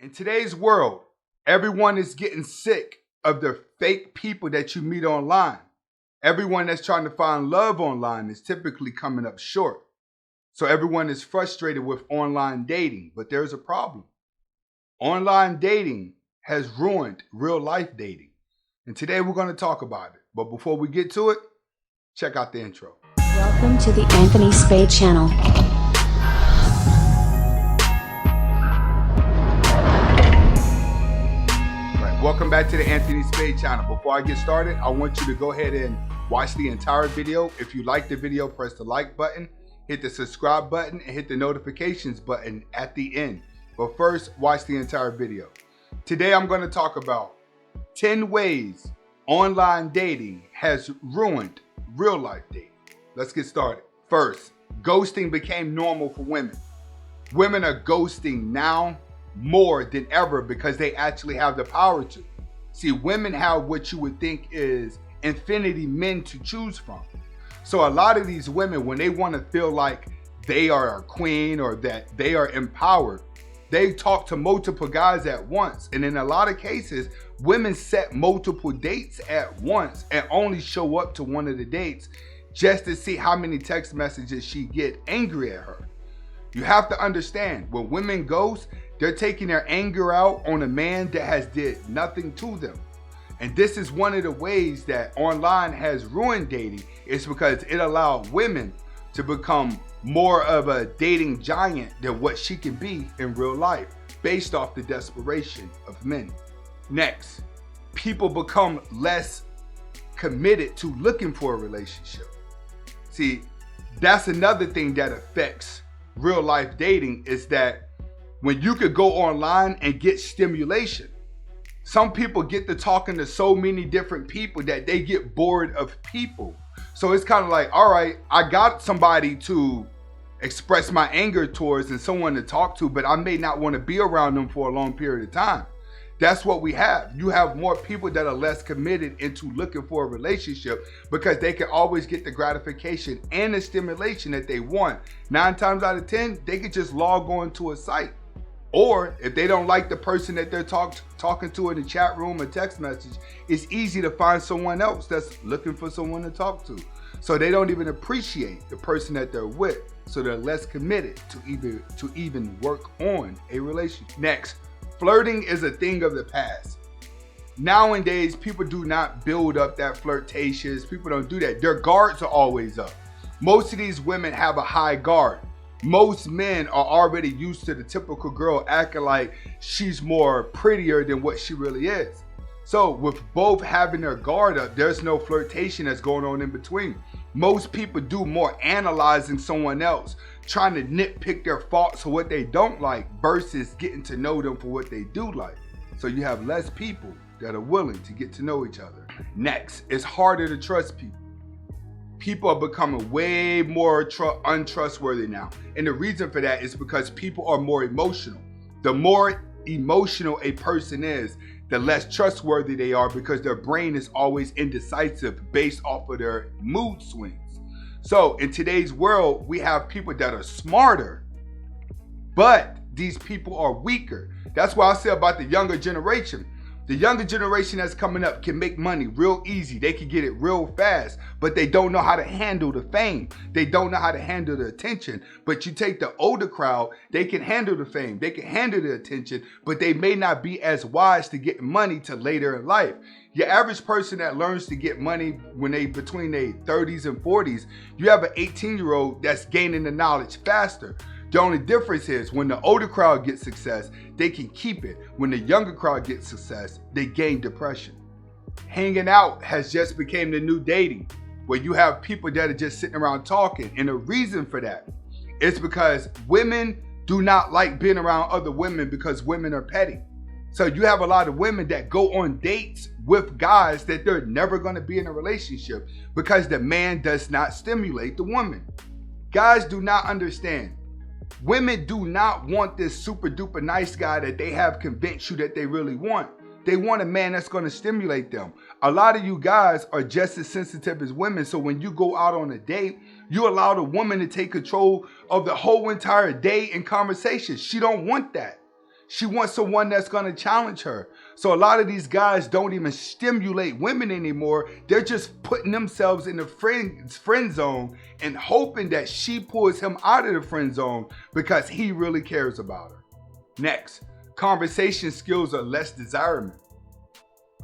In today's world, everyone is getting sick of the fake people that you meet online. Everyone that's trying to find love online is typically coming up short. So everyone is frustrated with online dating, but there's a problem. Online dating has ruined real life dating. And today we're going to talk about it. But before we get to it, check out the intro. Welcome to the Anthony Spade channel. Welcome back to the Anthony Spade channel. Before I get started, I want you to go ahead and watch the entire video. If you like the video, press the like button, hit the subscribe button, and hit the notifications button at the end. But first, watch the entire video. Today, I'm going to talk about 10 ways online dating has ruined real life dating. Let's get started. First, ghosting became normal for women. Women are ghosting now more than ever because they actually have the power to. See, women have what you would think is infinity men to choose from. So a lot of these women, when they want to feel like they are a queen or that they are empowered, they talk to multiple guys at once. And in a lot of cases, women set multiple dates at once and only show up to one of the dates just to see how many text messages she get angry at her. You have to understand, when women ghost, they're taking their anger out on a man that has did nothing to them. And this is one of the ways that online has ruined dating, is because it allowed women to become more of a dating giant than what she can be in real life, based off the desperation of men. Next, people become less committed to looking for a relationship. See, that's another thing that affects real life dating, is that when you could go online and get stimulation, some people get to talking to so many different people that they get bored of people. So it's kind of like, all right, I got somebody to express my anger towards and someone to talk to, but I may not want to be around them for a long period of time. That's what we have. You have more people that are less committed into looking for a relationship because they can always get the gratification and the stimulation that they want. 9 times out of 10, they could just log on to a site. Or if they don't like the person that they're talking to in the chat room or text message, it's easy to find someone else that's looking for someone to talk to. So they don't even appreciate the person that they're with. So they're less committed to even work on a relationship. Next, flirting is a thing of the past. Nowadays, people do not build up that flirtatious. People don't do that. Their guards are always up. Most of these women have a high guard. Most men are already used to the typical girl acting like she's more prettier than what she really is. So with both having their guard up, there's no flirtation that's going on in between. Most people do more analyzing someone else, trying to nitpick their faults or what they don't like versus getting to know them for what they do like. So you have less people that are willing to get to know each other. Next, it's harder to trust people. People are becoming way more untrustworthy now. And the reason for that is because people are more emotional. The more emotional a person is, the less trustworthy they are because their brain is always indecisive based off of their mood swings. So in today's world, we have people that are smarter, but these people are weaker. That's why I say about the younger generation. The younger generation that's coming up can make money real easy. They can get it real fast, but they don't know how to handle the fame. They don't know how to handle the attention. But you take the older crowd, they can handle the fame. They can handle the attention, but they may not be as wise to get money till later in life. Your average person that learns to get money when they between their 30s and 40s, you have an 18-year-old that's gaining the knowledge faster. The only difference is when the older crowd gets success, they can keep it. When the younger crowd gets success, they gain depression. Hanging out has just become the new dating, where you have people that are just sitting around talking. And the reason for that is because women do not like being around other women because women are petty. So you have a lot of women that go on dates with guys that they're never going to be in a relationship because the man does not stimulate the woman. Guys do not understand. Women do not want this super duper nice guy that they have convinced you that they really want. They want a man that's going to stimulate them. A lot of you guys are just as sensitive as women. So when you go out on a date, you allow the woman to take control of the whole entire day and conversation. She don't want that. She wants someone that's going to challenge her. So a lot of these guys don't even stimulate women anymore. They're just putting themselves in the friend zone and hoping that she pulls him out of the friend zone because he really cares about her. Next, conversation skills are less desirable.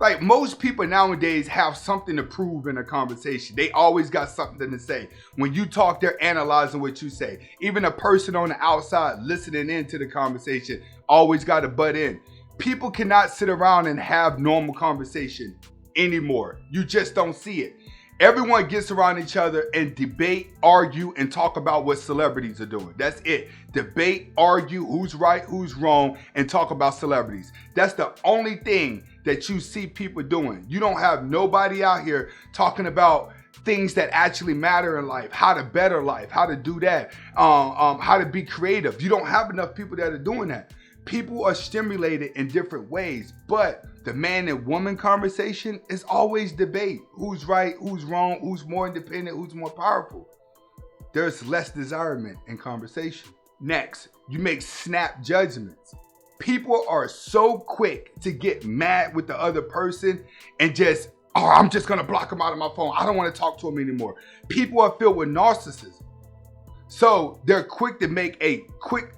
Like, most people nowadays have something to prove in a conversation. They always got something to say. When you talk, they're analyzing what you say. Even a person on the outside listening into the conversation always got to butt in. People cannot sit around and have normal conversation anymore. You just don't see it. Everyone gets around each other and debate, argue, and talk about what celebrities are doing. That's it. Debate, argue, who's right, who's wrong, and talk about celebrities. That's the only thing that you see people doing. You don't have nobody out here talking about things that actually matter in life, how to better life, how to do that, how to be creative. You don't have enough people that are doing that. People are stimulated in different ways, but the man and woman conversation is always debate. Who's right, who's wrong, who's more independent, who's more powerful. There's less desirement in conversation. Next, you make snap judgments. People are so quick to get mad with the other person and just, I'm just gonna block them out of my phone. I don't wanna talk to them anymore. People are filled with narcissism. So they're quick to make a quick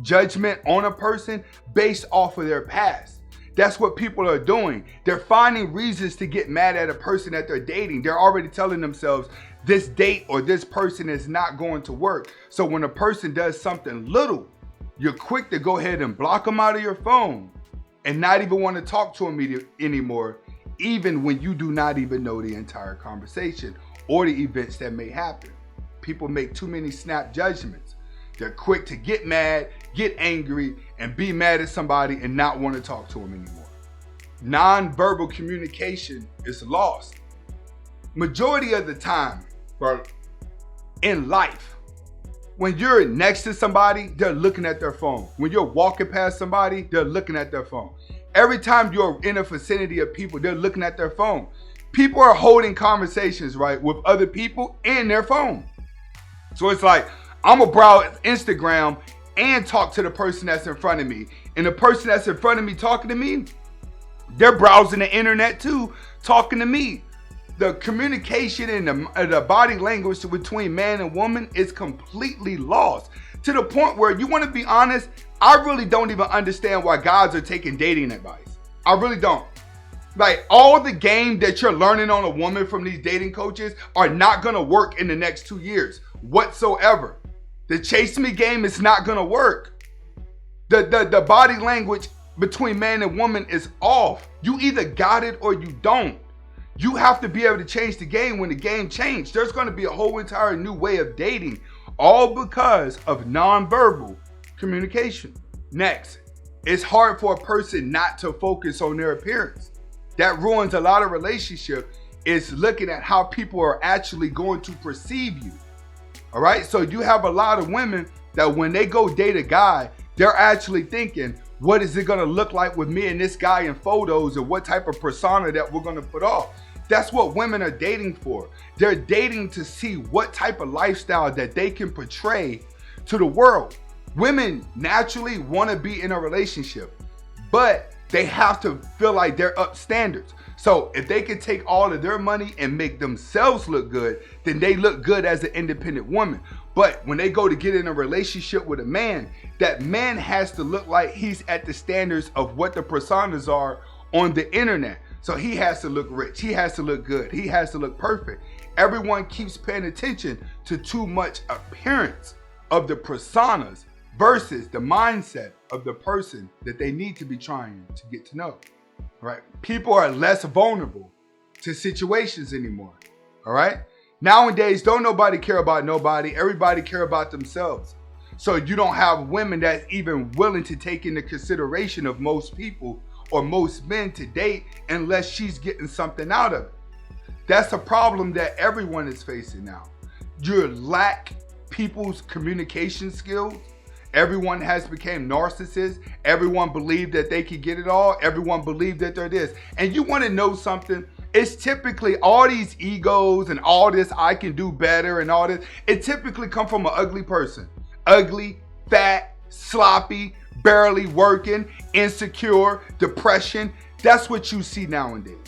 judgment on a person based off of their past. That's what people are doing. They're finding reasons to get mad at a person that they're dating. They're already telling themselves this date or this person is not going to work. So when a person does something little, you're quick to go ahead and block them out of your phone and not even want to talk to them anymore, even when you do not even know the entire conversation or the events that may happen. People make too many snap judgments. They're quick to get mad, get angry, and be mad at somebody and not want to talk to them anymore. Non-verbal communication is lost. Majority of the time, in life, when you're next to somebody, they're looking at their phone. When you're walking past somebody, they're looking at their phone. Every time you're in a vicinity of people, they're looking at their phone. People are holding conversations, right, with other people in their phone. So it's like, I'm gonna browse Instagram and talk to the person that's in front of me. And the person that's in front of me talking to me, they're browsing the internet too, talking to me. The communication and the body language between man and woman is completely lost. To the point where, you wanna be honest, I really don't even understand why guys are taking dating advice. I really don't. Like, all the game that you're learning on a woman from these dating coaches are not gonna work in the next 2 years whatsoever. The chase me game is not gonna work. The body language between man and woman is off. You either got it or you don't. You have to be able to change the game when the game changed. There's gonna be a whole entire new way of dating, all because of nonverbal communication. Next, it's hard for a person not to focus on their appearance. That ruins a lot of relationships, is looking at how people are actually going to perceive you. All right, so you have a lot of women that when they go date a guy, they're actually thinking, what is it gonna look like with me and this guy in photos, and what type of persona that we're gonna put off? That's what women are dating for. They're dating to see what type of lifestyle that they can portray to the world. Women naturally wanna be in a relationship, but they have to feel like they're up standards. So if they can take all of their money and make themselves look good, then they look good as an independent woman. But when they go to get in a relationship with a man, that man has to look like he's at the standards of what the personas are on the internet. So he has to look rich, he has to look good, he has to look perfect. Everyone keeps paying attention to too much appearance of the personas versus the mindset of the person that they need to be trying to get to know. Right? People are less vulnerable to situations anymore. All right? Nowadays, don't nobody care about nobody. Everybody care about themselves. So you don't have women that's even willing to take into consideration of most people or most men to date unless she's getting something out of it. That's a problem that everyone is facing now. You lack people's communication skills. Everyone has become narcissists. Everyone believed that they could get it all. Everyone believed that they're this. And you want to know something? It's typically all these egos and all this I can do better and all this. It typically come from an ugly person. Ugly, fat, sloppy, barely working, insecure, depression. That's what you see nowadays.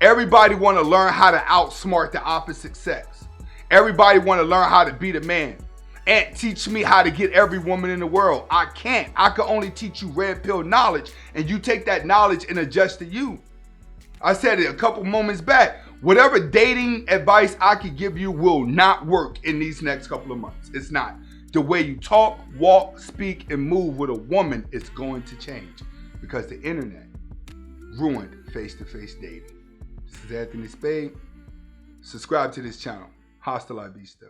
Everybody want to learn how to outsmart the opposite sex. Everybody want to learn how to be the man. And teach me how to get every woman in the world. I can't. I can only teach you red pill knowledge, and you take that knowledge and adjust to you. I said it a couple moments back. Whatever dating advice I could give you will not work in these next couple of months. It's not. The way you talk, walk, speak, and move with a woman is going to change because the internet ruined face-to-face dating. This is Anthony Spade. Subscribe to this channel. Hasta la vista.